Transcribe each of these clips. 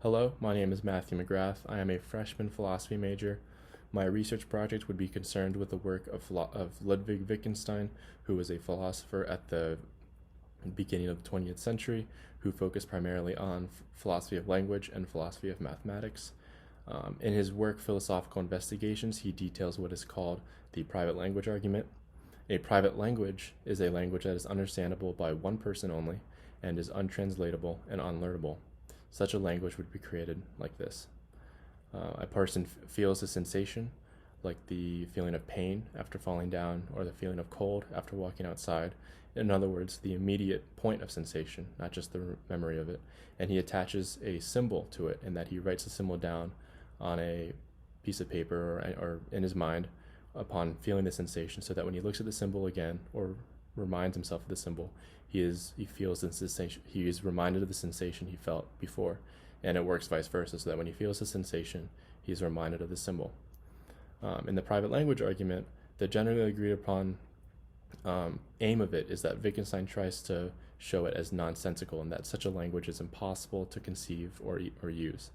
Hello, my name is Matthew McGrath. I am a freshman philosophy major. My research project would be concerned with the work of Ludwig Wittgenstein, who was a philosopher at the beginning of the 20th century, who focused primarily on philosophy of language and philosophy of mathematics. In his work, Philosophical Investigations, he details what is called the private language argument. A private language is a language that is understandable by one person only and is untranslatable and unlearnable. Such a language would be created like this. A person feels a sensation, like the feeling of pain after falling down or the feeling of cold after walking outside. In other words, the immediate point of sensation, not just the memory of it. And he attaches a symbol to it in that he writes the symbol down on a piece of paper or in his mind upon feeling the sensation, so that when he looks at the symbol again or reminds himself of the symbol, he feels the sensation. He is reminded of the sensation he felt before, and it works vice versa, so that when he feels the sensation, he is reminded of the symbol. In the private language argument, the generally agreed upon aim of it is that Wittgenstein tries to show it as nonsensical, and that such a language is impossible to conceive or use.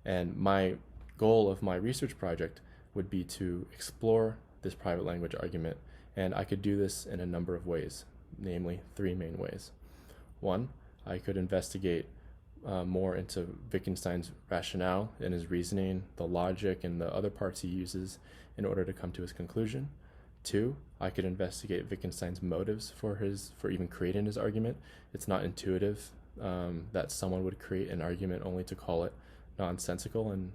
And my goal of my research project would be to explore this private language argument, and I could do this in a number of ways, namely three main ways. One, I could investigate more into Wittgenstein's rationale and his reasoning, the logic, and the other parts he uses in order to come to his conclusion. Two, I could investigate Wittgenstein's motives for even creating his argument. It's not intuitive that someone would create an argument only to call it nonsensical and,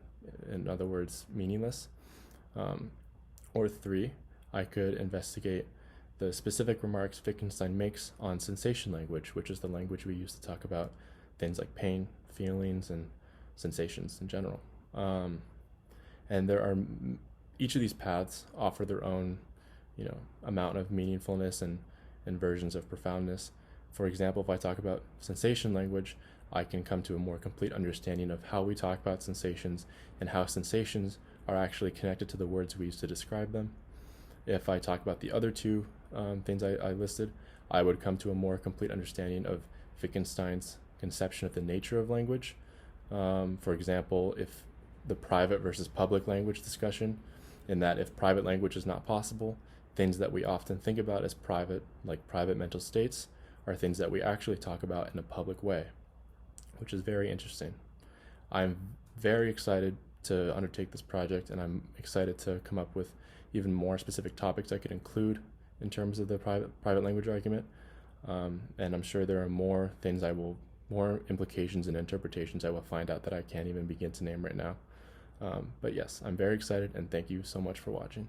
in other words, meaningless. Or three, I could investigate the specific remarks Wittgenstein makes on sensation language, which is the language we use to talk about things like pain, feelings, and sensations in general. And each of these paths offer their own, amount of meaningfulness and versions of profoundness. For example, if I talk about sensation language, I can come to a more complete understanding of how we talk about sensations and how sensations are actually connected to the words we use to describe them. If I talk about the other two things I listed, I would come to a more complete understanding of Wittgenstein's conception of the nature of language. For example, if the private versus public language discussion, in that if private language is not possible, things that we often think about as private, like private mental states, are things that we actually talk about in a public way, which is very interesting. I'm very excited to undertake this project, and I'm excited to come up with even more specific topics I could include in terms of the private language argument. And I'm sure there are more implications and interpretations I will find out that I can't even begin to name right now. But yes, I'm very excited, and thank you so much for watching.